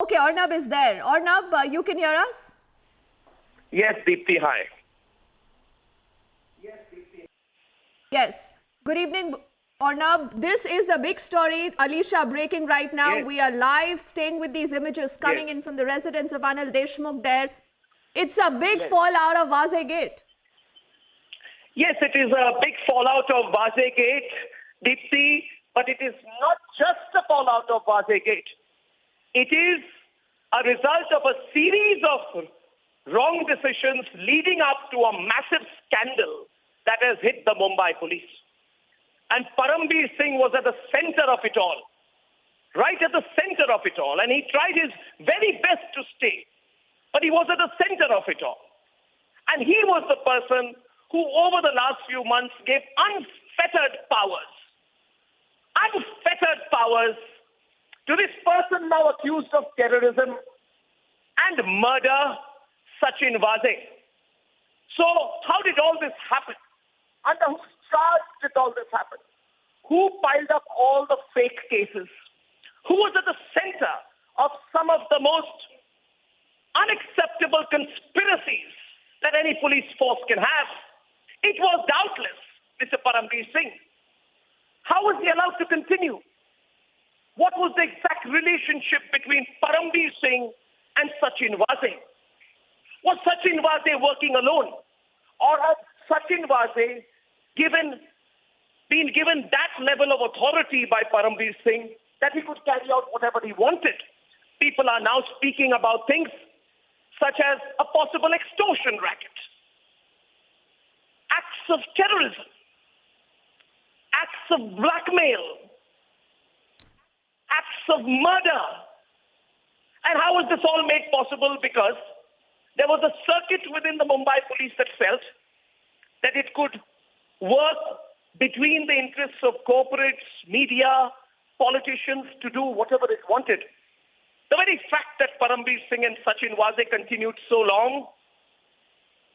Okay, Arnab is there. Arnab, you can hear us? Yes, Deepthi, hi. Yes. Good evening, Arnab. This is the big story. Alisha breaking right now. Yes. We are live, staying with these images coming in from the residence of Anil Deshmukh there. It's a big fallout of Vazay Gate. Yes, it is a big fallout of Vazay Gate, Deepthi, but it is not just a fallout of Vazay Gate. It is a result of a series of wrong decisions leading up to a massive scandal that has hit the Mumbai police. And Param Singh was at the center of it all, right at the center of it all. And he tried his very best to stay, but he was at the center of it all. And he was the person who over the last few months gave unfettered powers to this person now accused of terrorism and murder, Sachin Vazay. So how did all this happen? Under whose charge did all this happen? Who piled up all the fake cases? Who was at the center of some of the most unacceptable conspiracies that any police force can have? It was doubtless Mr. Param Singh. How was he allowed to continue? What was the exact relationship between Param Singh and Sachin Vazay? Was Sachin Vazay working alone? Or had Sachin Vazay been given that level of authority by Param Singh that he could carry out whatever he wanted? People are now speaking about things such as a possible extortion racket, acts of terrorism, acts of blackmail, acts of murder. And how was this all made possible? Because there was a circuit within the Mumbai police that felt that it could work between the interests of corporates, media, politicians to do whatever it wanted. The very fact that Param Singh and Sachin Vazay continued so long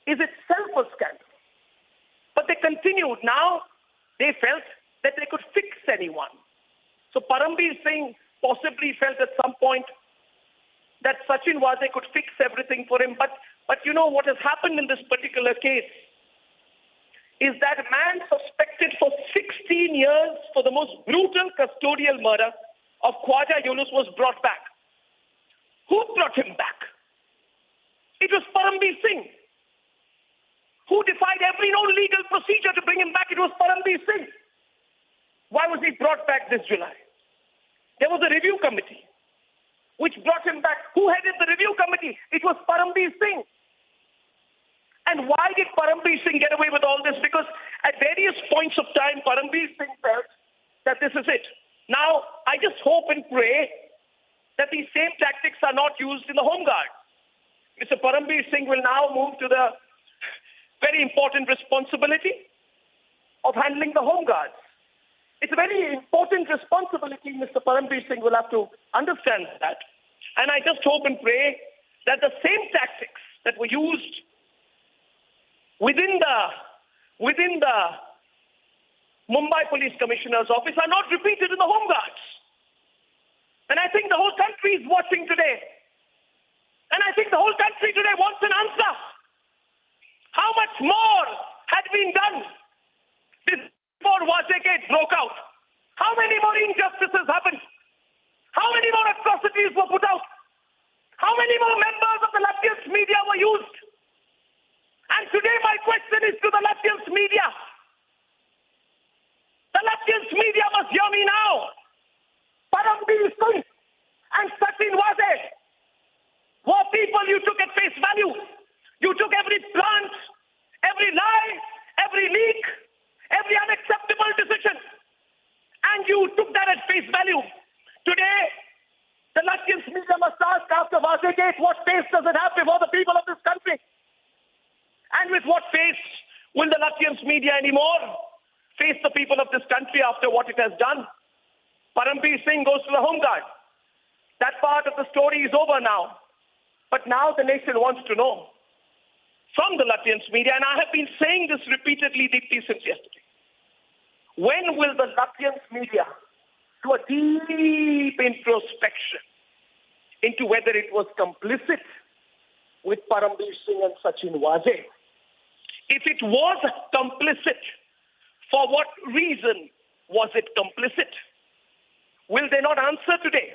is itself a scandal. But they continued. Now they felt that they could fix anyone. So Param Singh possibly felt at some point that Sachin Vazay could fix everything for him. But you know what has happened in this particular case is that a man suspected for 16 years for the most brutal custodial murder of Khwaja Yunus was brought back. Who brought him back? It was Param Singh. Who defied every known legal procedure to bring him back? It was Param Singh. Why was he brought back this July? There was a review committee which brought him back. Who headed the review committee? It was Param Singh. And why did Param Singh get away with all this? Because at various points of time, Param Singh felt that this is it. Now, I just hope and pray that these same tactics are not used in the Home Guard. Mr. Param Singh will now move to the very important responsibility of handling the Home Guards. It's a very important responsibility. Mr. Param Singh will have to understand that. And I just hope and pray that the same tactics that were used within the Mumbai Police Commissioner's office are not repeated in the Home Guards. And I think the whole country is watching today. And I think the whole country today wants an answer. How much more had been done before Vazay Gate broke out? How many more injustices happened? How many more atrocities were put out? How many more members of the leftist media were used? And today my question is to the leftist media. The leftist media must hear me now. Param Singh and Sachin Vazay were people you took at face value. You took every plant, every lie, every leak, every unacceptable decision, and you took that at face value. Today, the leftist media must ask after Vazay Gate, what face does it have before the people of this country? And with what face will the leftist media anymore face the people of this country after what it has done? Param Singh goes to the Home Guard. That part of the story is over now. But now the nation wants to know from the leftist media, and I have been saying this repeatedly, Deepthi, since yesterday. When will the leftist media do a deep introspection into whether it was complicit with Param Singh and Sachin Waze. If it was complicit, for what reason was it complicit? Will they not answer today?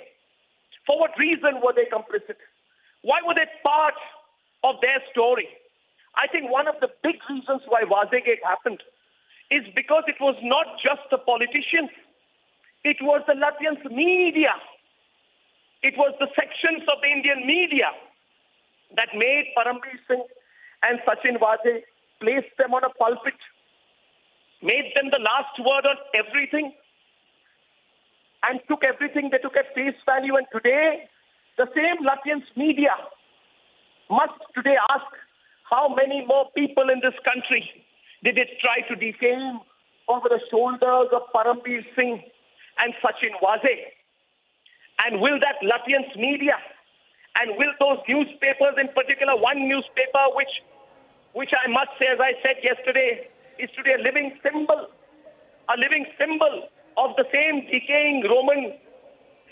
For what reason were they complicit? Why were they part of their story? I think one of the big reasons why Wazegate happened is because it was not just the politicians. It was the Latvians media. It was the sections of the Indian media that made Param Singh and Sachin Waze, placed them on a pulpit, made them the last word on everything, and took everything they took at face value. And today, the same Latvians media must today ask, how many more people in this country did it try to defame over the shoulders of Param Singh and Sachin Waze? And will that Latvians media, and will those newspapers, in particular one newspaper which I must say, as I said yesterday, is today a living symbol of the same decaying Roman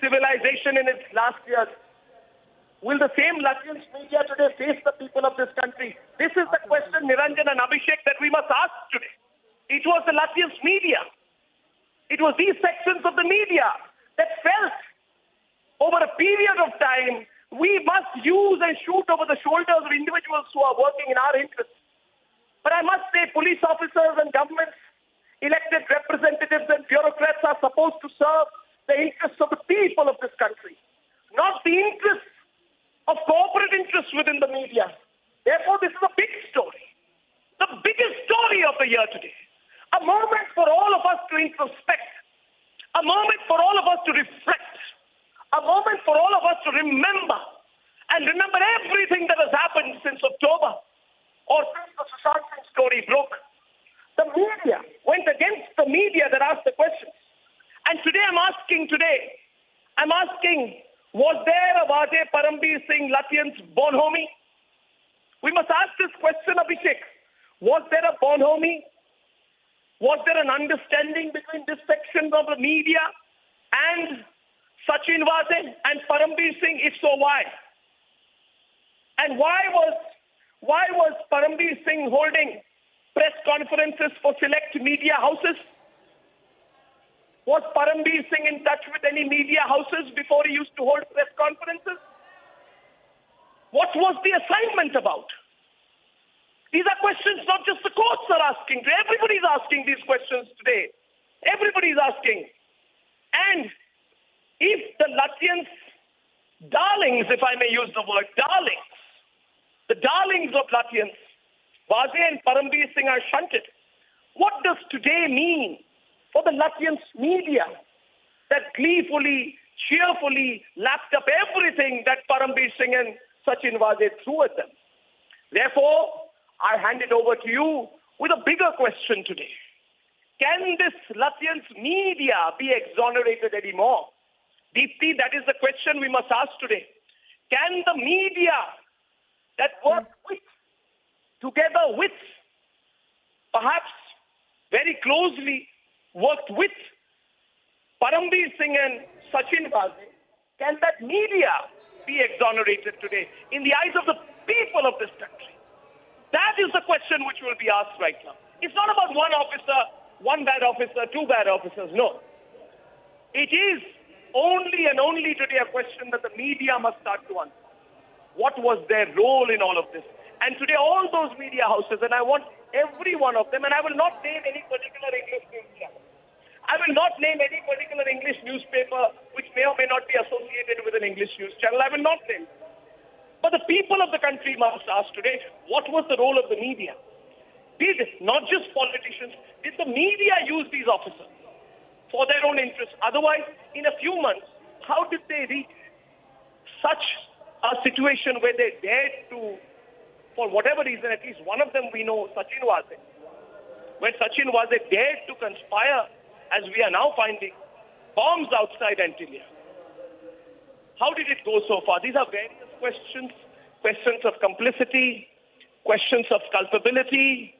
civilization in its last years. Will the same Latvians media today face the people of this country? This is the question, Niranjan and Abhishek, that we must ask today. It was the Latvians media. It was these sections of the media that felt over a period of time we must use and shoot over the shoulders of individuals who are working in our interests. But I must say, police officers and governments, elected representatives and bureaucrats are supposed to serve the interests of the people of this country, not the interests of corporate interests within the media. Therefore, this is a big story, the biggest story of the year today. A moment for all of us to introspect, a moment for all of us to reflect, a moment for all of us to remember everything that has happened since October or since the Sushant Singh story broke. The media went against the media that asked the questions. And today I'm asking, was there a Waze Param Singh Latvians bonhomie? We must ask this question, Abhishek. Was there a bonhomie? Was there an understanding between this section of the media and Sachin Waze and Param Singh? If so, why? And why was Param Singh holding press conferences for select media houses? Was Param Singh in touch with any media houses before he used to hold press conferences? What was the assignment about? These are questions not just the courts are asking. Everybody is asking these questions today. Everybody is asking. And if the Latvians, darlings, if I may use the word, darlings, the darlings of Latvians, Waze and Param Singh are shunted, what does today mean for the Latvians media that gleefully, cheerfully lapped up everything that Param Singh and Sachin Waze threw at them? Therefore, I hand it over to you with a bigger question today. Can this Latvians media be exonerated anymore? Deepti, that is the question we must ask today. Can the media that works together with, perhaps very closely worked with Param Singh and Sachin Waze, can that media be exonerated today in the eyes of the people of this country? That is the question which will be asked right now. It's not about one officer, one bad officer, two bad officers. No. It is only and only today a question that the media must start to answer. What was their role in all of this? And today all those media houses, and I want every one of them, and I will not name any particular English news channel. I will not name any particular English newspaper which may or may not be associated with an English news channel. I will not name. But the people of the country must ask today, what was the role of the media? Did, not just politicians, did the media use these officers for their own interests? Otherwise, in a few months, how did they reach such a situation where they dared to, for whatever reason, at least one of them we know, Sachin Waze, when Sachin Waze dared to conspire, as we are now finding, bombs outside Antillia. How did it go so far? These are various questions, questions of complicity, questions of culpability,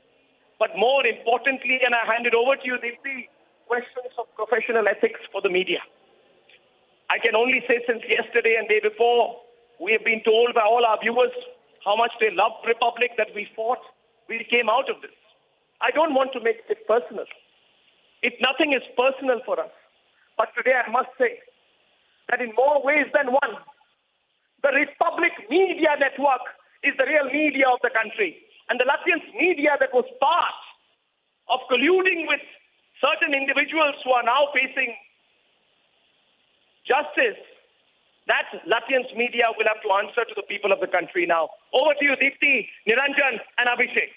but more importantly, and I hand it over to you, Deepti, questions of professional ethics for the media. I can only say since yesterday and day before, we have been told by all our viewers how much they loved Republic, that we fought. We came out of this. I don't want to make it personal. Nothing is personal for us. But today I must say that in more ways than one, the Republic Media Network is the real media of the country. And the Latvians media that was part of colluding with certain individuals who are now facing justice, that Latvians media will have to answer to the people of the country now. Over to you, Deepti, Niranjan, and Abhishek.